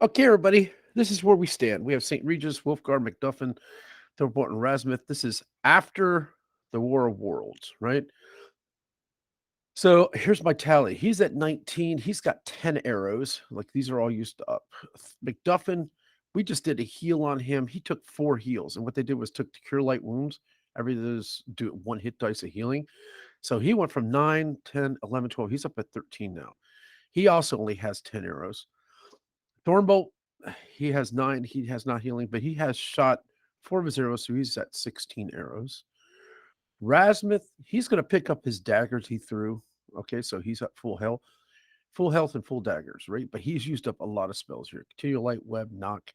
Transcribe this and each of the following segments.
Okay, everybody, this is where we stand. We have St. Regis, Wolfgar, McDuffin, Thorport, and Rasmuth. This is after the War of Worlds, right? So here's my tally. He's at 19. He's got 10 arrows. Like these are all used up. McDuffin, we just did a heal on him. He took 4 heals. And what they did was took the cure light wounds. Every those do 1 hit dice of healing. So he went from 9, 10, 11, 12. He's up at 13 now. He also only has 10 arrows. Thornbolt, he has 9. He has not healing, but he has shot 4 of his arrows, so he's at 16 arrows. Rasmuth, he's going to pick up his daggers he threw. Okay, so he's at full health and full daggers, right? But he's used up a lot of spells here. Continual light, web, knock,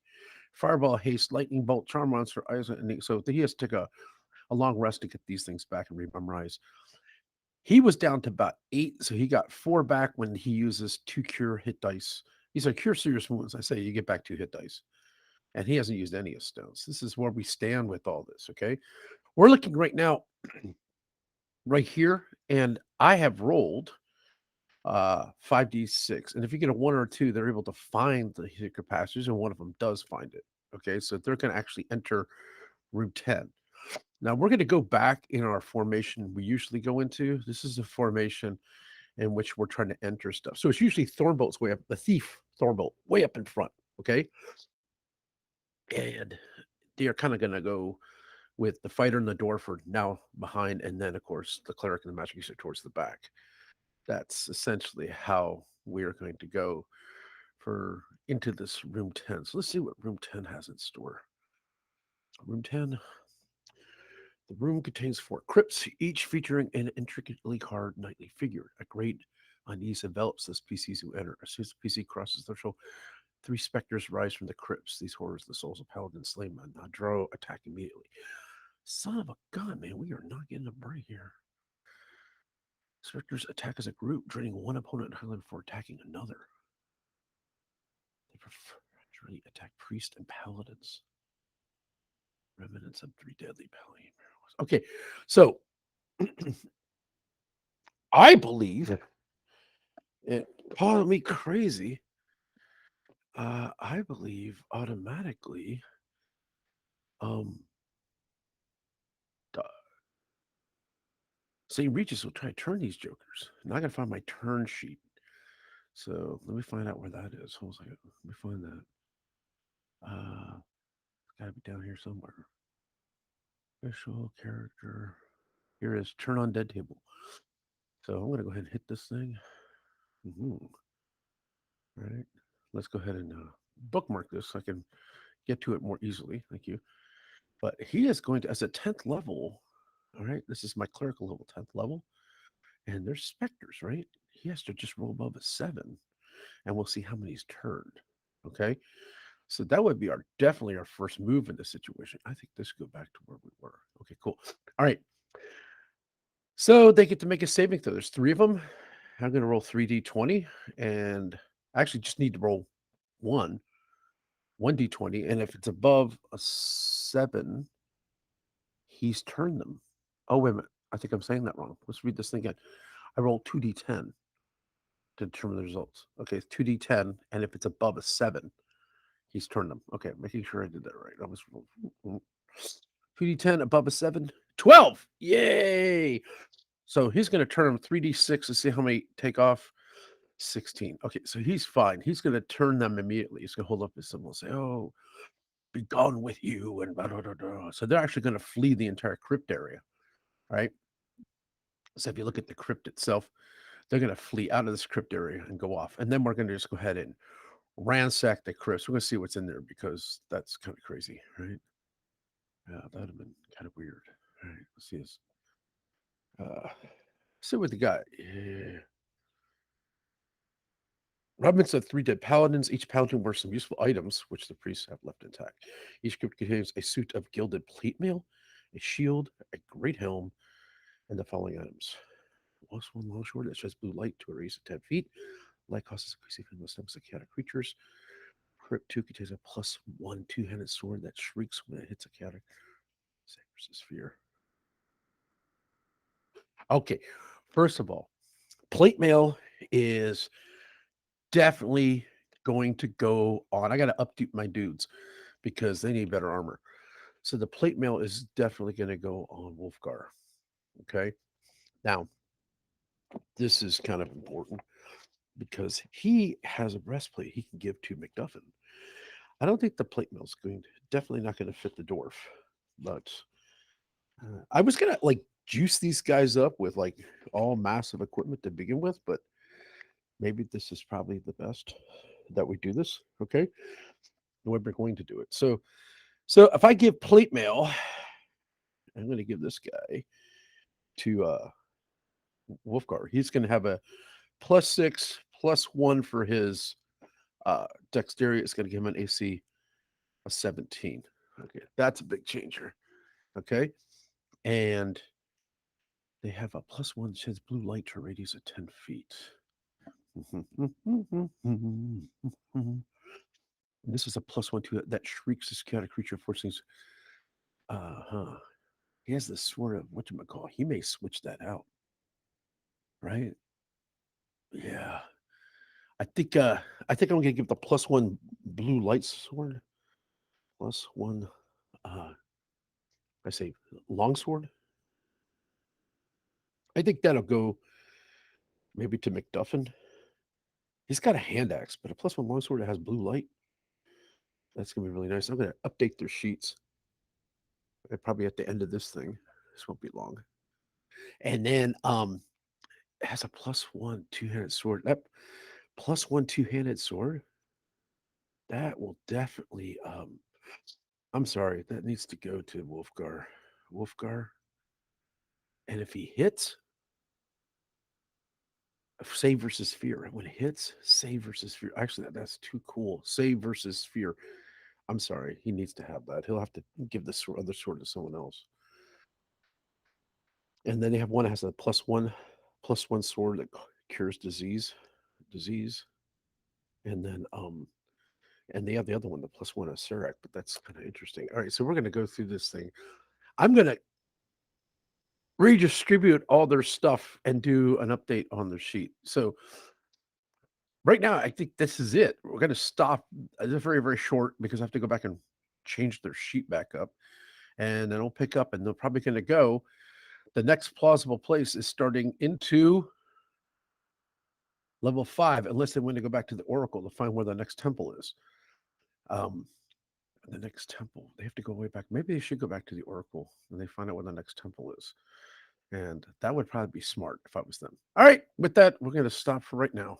fireball, haste, lightning bolt, charm monster, eyes, and so he has to take a long rest to get these things back and rememorize. He was down to about 8, so he got 4 back when he uses 2 cure hit dice. These are cure serious wounds. I say you get back 2 hit dice. And he hasn't used any of stones. This is where we stand with all this, okay? We're looking right now, right here, and I have rolled 5d6. And if you get a 1 or 2, they're able to find the secret passage, and one of them does find it. Okay, so they're going to actually enter room 10. Now we're going to go back in our formation we usually go into. This is a formation in which we're trying to enter stuff. So it's usually Thornbolt's way up, the thief Thornbolt, way up in front. Okay. And they're kind of going to go with the fighter and the dwarf now behind, and then of course the cleric and the magic user towards the back. That's essentially how we are going to go for into this room 10. So let's see what room 10 has in store. Room 10. The room contains 4 crypts, each featuring an intricately carved knightly figure. A great unease envelops the PCs who enter. As soon as the PC crosses the threshold, 3 specters rise from the crypts. These horrors, the souls of paladins slain by Nadro, attack immediately. Son of a gun, man, we are not getting a break here. Specters attack as a group, draining one opponent and highlighting for attacking another. They preferentially attack priests and paladins. Remnants of 3 deadly paladin. Okay, so I believe it called me crazy. I believe automatically, um, St. Regis will try to turn these jokers. Now I gotta find my turn sheet. So let me find out where that is. Hold on a second. Let me find that. It's gotta be down here somewhere. Special character. Here is turn on dead table. So I'm gonna go ahead and hit this thing. All right. Let's go ahead and bookmark this so I can get to it more easily. Thank you. But he is going to, as a 10th level, all right, this is my clerical level, 10th level, and there's specters, right? He has to just roll above a 7, and we'll see how many he's turned. Okay. So that would be definitely our first move in this situation. I think this go back to where we were. Okay, cool. All right. So they get to make a saving throw. There's 3 of them. I'm going to roll 3d20, and I actually just need to roll 1d20, and if it's above a 7, he's turned them. Oh, wait a minute. I think I'm saying that wrong. Let's read this thing again. I rolled 2d10 to determine the results. Okay, it's 2d10, and if it's above a 7, he's turned them. Okay, making sure I did that right. I was 2d10 above a 7, 12. Yay! So he's going to turn them 3d6 to see how many take off. 16. Okay, so he's fine. He's going to turn them immediately. He's going to hold up his symbol and say, "Oh, be gone with you," and blah, blah, blah, blah. So they're actually going to flee the entire crypt area, right? So if you look at the crypt itself, they're going to flee out of this crypt area and go off. And then we're going to just go ahead and ransack the crypts. We're going to see what's in there because that's kind of crazy, right? Yeah, that would have been kind of weird. All right, let's see this. See what they got. Yeah. Robin said 3 dead paladins. Each paladin wears some useful items, which the priests have left intact. Each crypt contains a suit of gilded plate mail, a shield, a great helm, and the following items. Also, one long sword that sheds blue light to a radius of 10 feet. Light causes increasing from the stomachs of chaotic creatures. Crypt 2 contains a +1 2-handed sword that shrieks when it hits a chaotic. Save versus fear. Okay, first of all, plate mail is definitely going to go on. I got to upkeep my dudes because they need better armor. So the plate mail is definitely going to go on Wolfgar. Okay. Now, this is kind of important because he has a breastplate he can give to McDuffin. I don't think the plate mail is going to, definitely not going to fit the dwarf, but I was going to like juice these guys up with like all massive equipment to begin with, but maybe this is probably the best that we do this. Okay. The way we're going to do it. So if I give plate mail, I'm going to give this guy to Wolfgar. He's going to have a +6, +1 for his dexterity. It's going to give him an AC of 17. Okay, that's a big changer. Okay, and they have a +1 sheds blue light to a radius of 10 feet. This is a +1 to it that shrieks this chaotic creature, forcing. Huh. He has this sort of whatchamacall. He may switch that out, right? Yeah. I think I'm gonna give the +1 blue light sword. +1 I say longsword. I think that'll go maybe to McDuffin. He's got a hand axe, but a +1 longsword that has blue light. That's gonna be really nice. I'm gonna update their sheets. Probably at the end of this thing. This won't be long. And then it has a +1 two-handed sword. That +1 two-handed sword, that will definitely I'm sorry, that needs to go to Wolfgar. Wolfgar. And if he hits, save versus fear. When it hits, save versus fear. Actually, that's too cool. Save versus fear. I'm sorry. He needs to have that. He'll have to give this other sword to someone else. And then they have one that has a +1 sword that cures disease. And then and they have the other one, the +1 of Serac, but that's kind of interesting. All right, so we're gonna go through this thing. I'm gonna redistribute all their stuff and do an update on their sheet. So right now, I think this is it. We're going to stop. It's very, very short because I have to go back and change their sheet back up. And then I'll pick up and they're probably going to go. The next plausible place is starting into level 5, unless they want to go back to the Oracle to find where the next temple is. Um, the next temple, they have to go way back. Maybe they should go back to the Oracle and they find out where the next temple is. And that would probably be smart if I was them. All right, with that, we're going to stop for right now.